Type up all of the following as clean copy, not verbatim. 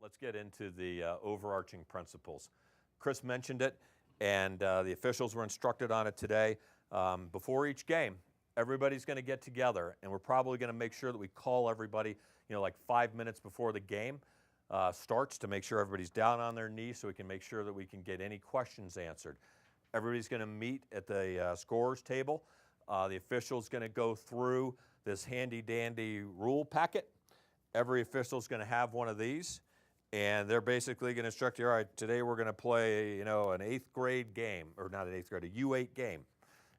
Let's get into the overarching principles. Chris mentioned it, and the officials were instructed on it today. Before each game, everybody's going to get together, and we're probably going to make sure that we call everybody, like 5 minutes before the game starts to make sure everybody's down on their knees so we can make sure that we can get any questions answered. Everybody's going to meet at the scorer's table. The official's going to go through this handy-dandy rule packet. Every official's going to have one of these. And they're basically going to instruct you, all right, today we're going to play, an 8th grade game, or not an 8th grade, a U8 game.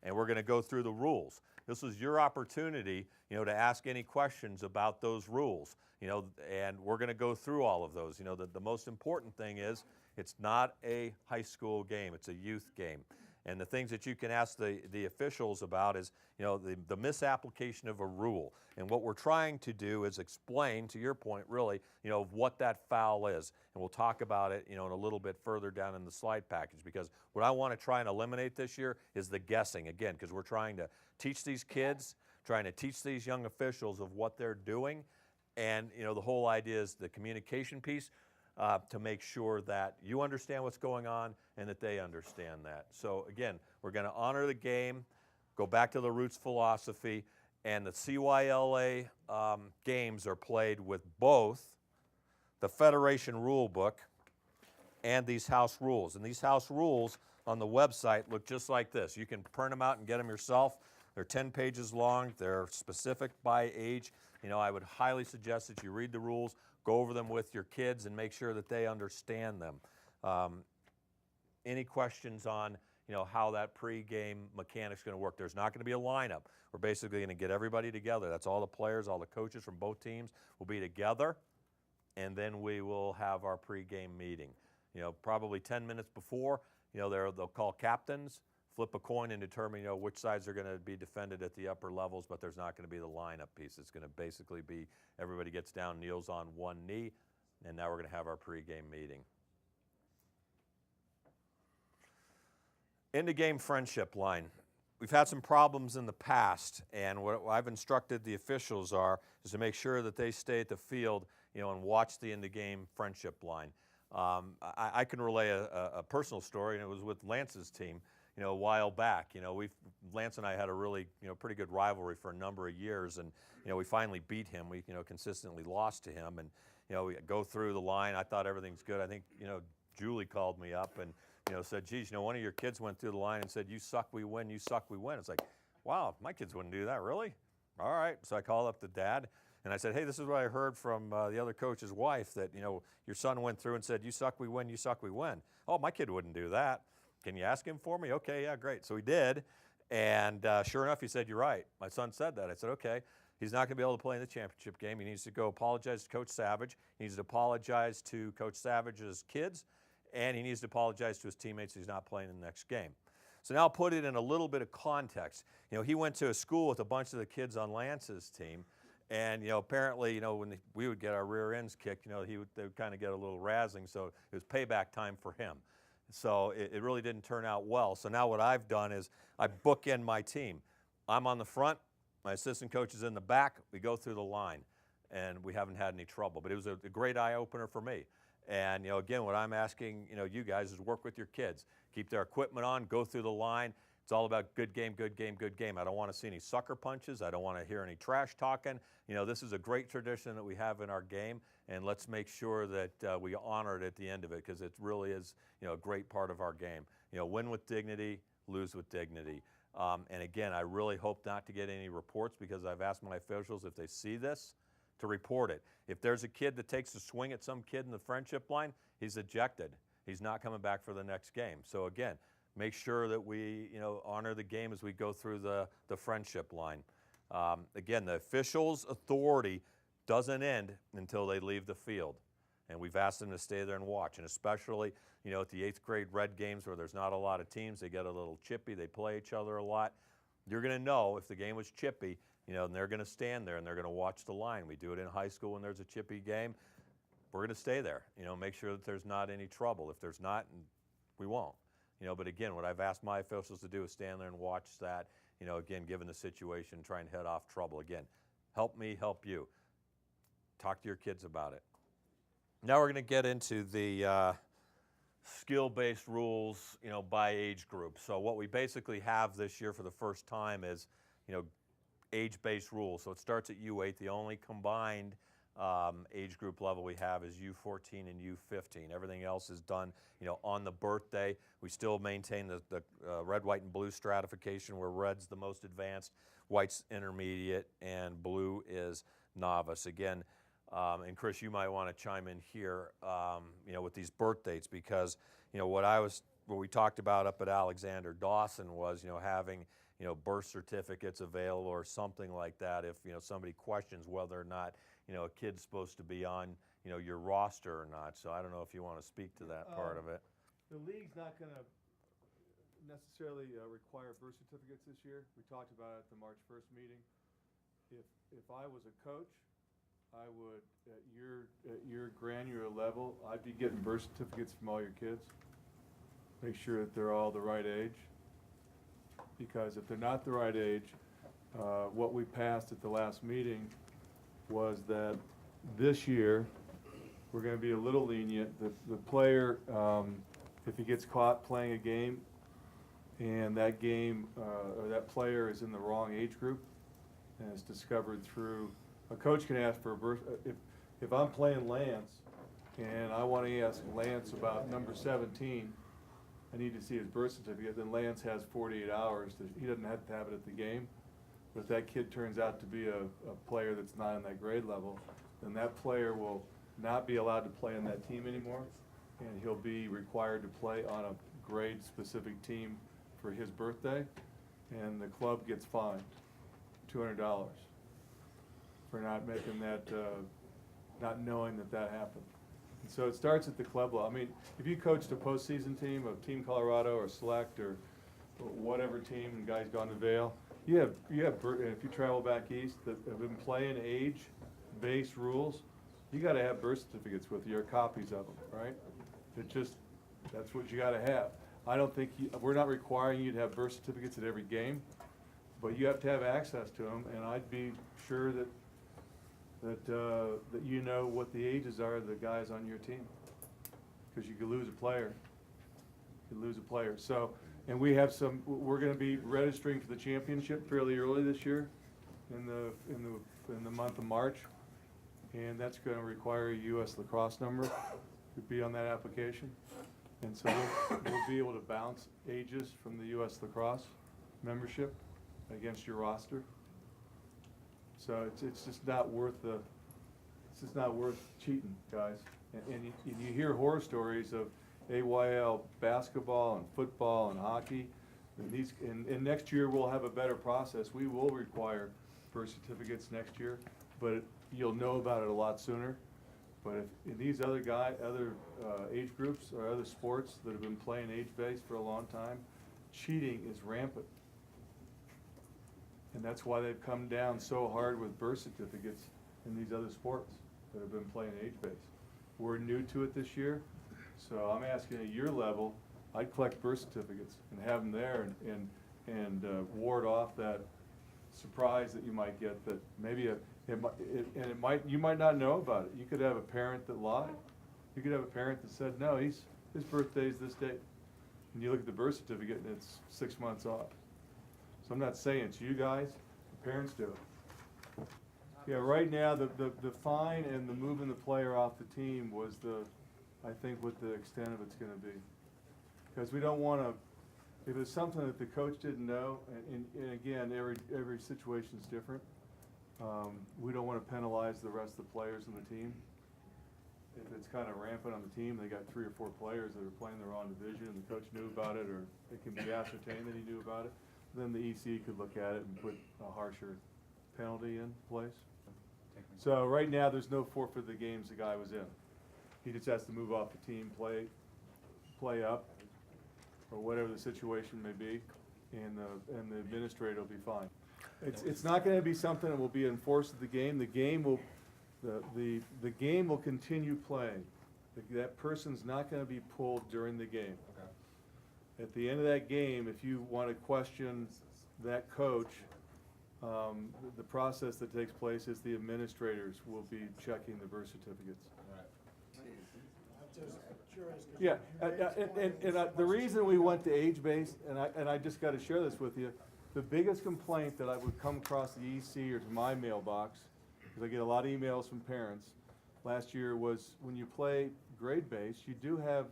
And we're going to go through the rules. This is your opportunity, to ask any questions about those rules, and we're going to go through all of those. The most important thing is it's not a high school game, it's a youth game. And the things that you can ask the officials about is, the misapplication of a rule. And what we're trying to do is explain, to your point, really, what that foul is. And we'll talk about it, in a little bit further down in the slide package, because what I want to try and eliminate this year is the guessing, again, because we're trying to teach these kids, trying to teach these young officials of what they're doing. And, the whole idea is the communication piece. To make sure that you understand what's going on and that they understand that. So again, we're going to honor the game, go back to the roots philosophy, and the CYLA games are played with both the Federation rule book and these house rules. And these house rules on the website look just like this. You can print them out and get them yourself. They're 10 pages long. They're specific by age. I would highly suggest that you read the rules, go over them with your kids, and make sure that they understand them. Any questions on, how that pregame mechanic's going to work? There's not going to be a lineup. We're basically going to get everybody together. That's all the players, all the coaches from both teams will be together, and then we will have our pregame meeting. Probably 10 minutes before, they'll call captains, flip a coin and determine, which sides are going to be defended at the upper levels, but there's not going to be the lineup piece. It's going to basically be everybody gets down, kneels on one knee, and now we're going to have our pregame meeting. End of game friendship line. We've had some problems in the past, and what I've instructed the officials is to make sure that they stay at the field, and watch the end of game friendship line. I can relay a personal story, and it was with Lance's team. A while back, Lance and I had a really, pretty good rivalry for a number of years, and, we finally beat him. We, consistently lost to him, and, we go through the line. I thought everything's good. I think, Julie called me up and, said, geez, one of your kids went through the line and said, you suck, we win, you suck, we win. It's like, wow, my kids wouldn't do that, really? All right. So I called up the dad, and I said, hey, this is what I heard from the other coach's wife, that, your son went through and said, you suck, we win, you suck, we win. Oh, my kid wouldn't do that. Can you ask him for me? Okay, yeah, great. So he did, and sure enough, he said, you're right. My son said that. I said, okay, he's not going to be able to play in the championship game. He needs to go apologize to Coach Savage. He needs to apologize to Coach Savage's kids, and he needs to apologize to his teammates he's not playing in the next game. So now put it in a little bit of context. he went to a school with a bunch of the kids on Lance's team, and apparently, when we would get our rear ends kicked, they would kind of get a little razzing, so it was payback time for him. So it really didn't turn out well. So now what I've done is I bookend my team. I'm on the front, my assistant coach is in the back, we go through the line, and we haven't had any trouble. But it was a great eye-opener for me. And again, what I'm asking you guys is work with your kids. Keep their equipment on, go through the line. It's all about good game, good game, good game. I don't want to see any sucker punches. I don't want to hear any trash talking. This is a great tradition that we have in our game, and let's make sure that we honor it at the end of it, because it really is, a great part of our game. Win with dignity, lose with dignity. And again, I really hope not to get any reports, because I've asked my officials, if they see this, to report it. If there's a kid that takes a swing at some kid in the friendship line, he's ejected. He's not coming back for the next game. So again, make sure that we, honor the game as we go through the friendship line. Again, the officials' authority doesn't end until they leave the field. And we've asked them to stay there and watch. And especially, at the 8th grade red games where there's not a lot of teams, they get a little chippy, they play each other a lot. You're going to know if the game was chippy, and they're going to stand there and they're going to watch the line. We do it in high school when there's a chippy game. We're going to stay there, make sure that there's not any trouble. If there's not, we won't. But again, what I've asked my officials to do is stand there and watch that, again, given the situation, try and head off trouble. Again, help me, help you. Talk to your kids about it. Now we're going to get into the skill-based rules, by age group. So what we basically have this year for the first time is, age-based rules. So it starts at U8. The only combined age group level we have is U14 and U15. Everything else is done, on the birthday. We still maintain the red, white, and blue stratification, where red's the most advanced, white's intermediate, and blue is novice. Again, and Chris, you might want to chime in here, with these birth dates, because, what we talked about up at Alexander Dawson was, having, birth certificates available or something like that if, somebody questions whether or not, a kid's supposed to be on, your roster or not. So I don't know if you want to speak to that part of it. The league's not going to necessarily require birth certificates this year. We talked about it at the March 1st meeting. If I was a coach, I would, at your granular level, I'd be getting birth certificates from all your kids. Make sure that they're all the right age. Because if they're not the right age, what we passed at the last meeting was that this year we're going to be a little lenient. The player, if he gets caught playing a game and that game or that player is in the wrong age group and it's discovered through, a coach can ask for a birth. If I'm playing Lance and I want to ask Lance about number 17, I need to see his birth certificate, then Lance has 48 hours. He doesn't have to have it at the game. But if that kid turns out to be a player that's not in that grade level, then that player will not be allowed to play on that team anymore, and he'll be required to play on a grade-specific team for his birthday, and the club gets fined $200 for not making that, not knowing that happened. And so it starts at the club level. I mean, if you coached a postseason team of Team Colorado or Select or whatever team, and guys gone to Vail, you have, if you travel back east that have been playing age-based rules, you got to have birth certificates with you, or copies of them, right? That's what you got to have. I don't think we're not requiring you to have birth certificates at every game, but you have to have access to them, and I'd be sure that you know what the ages are of the guys on your team, because you could lose a player. So, and we're going to be registering for the championship fairly early this year, in the month of March, and that's going to require a U.S. lacrosse number to be on that application, and so we'll be able to bounce ages from the U.S. lacrosse membership against your roster. So it's just not worth cheating, guys. And you hear horror stories of AYL basketball and football and hockey. And next year we'll have a better process. We will require birth certificates next year, but you'll know about it a lot sooner. But if in these other age groups or other sports that have been playing age-based for a long time, cheating is rampant. And that's why they've come down so hard with birth certificates in these other sports that have been playing age-based. We're new to it this year, so I'm asking at your level, I'd collect birth certificates and have them there and ward off that surprise that you might get, that maybe you might not know about it. You could have a parent that lied. You could have a parent that said, no, his birthday's this date. And you look at the birth certificate and it's 6 months off. So I'm not saying it's you guys, the parents do it. Yeah, right now the fine and the moving the player off the team was I think what the extent of it's going to be. Because we don't want to, if it's something that the coach didn't know, and again, every situation's different, we don't want to penalize the rest of the players on the team. If it's kind of rampant on the team, they got 3 or 4 players that are playing their own division and the coach knew about it, or it can be ascertained that he knew about it, then the EC could look at it and put a harsher penalty in place. So right now, there's no forfeit of the games the guy was in. He just has to move off the team, play up, or whatever the situation may be, and the administrator will be fine. It's not going to be something that will be enforced at the game. The game will continue playing. That person's not going to be pulled during the game. Okay. At the end of that game, if you want to question that coach, the process that takes place is the administrators will be checking the birth certificates. Right. Just curious. 'Cause Yeah, you raised one and the reason we went to age-based, and I just gotta share this with you, the biggest complaint that I would come across the EC or to my mailbox, because I get a lot of emails from parents, last year was when you play grade-based, you do have,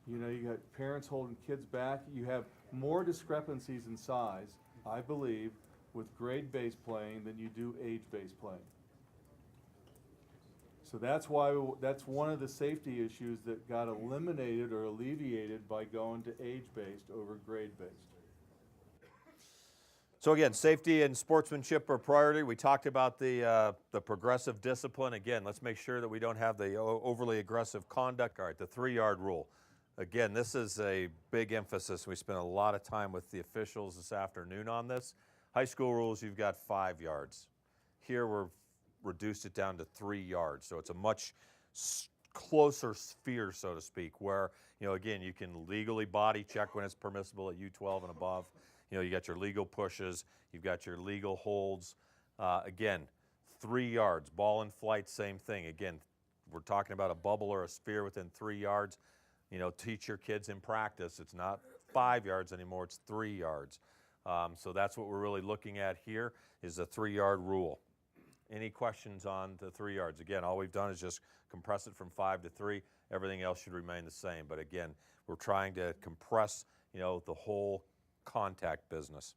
you know, you got parents holding kids back, you have more discrepancies in size, I believe, with grade-based playing than you do age-based playing. So that's why, that's one of the safety issues that got eliminated or alleviated by going to age-based over grade-based. So again, safety and sportsmanship are priority. We talked about the progressive discipline. Again, let's make sure that we don't have the overly aggressive conduct. All right, the 3-yard rule. Again, this is a big emphasis. We spent a lot of time with the officials this afternoon on this. High school rules, you've got 5 yards. Here we're reduced it down to 3 yards. So it's a much closer sphere, so to speak, where, you know, again, you can legally body check when it's permissible at U12 and above. You know, you got your legal pushes, you've got your legal holds. Again, 3 yards. Ball in flight, same thing. Again, we're talking about a bubble or a sphere within 3 yards. You know, teach your kids in practice. It's not 5 yards anymore, it's 3 yards. So that's what we're really looking at here is the 3-yard rule. Any questions on the 3 yards? Again, all we've done is just compress it from 5 to 3. Everything else should remain the same. But again, we're trying to compress, you know, the whole contact business.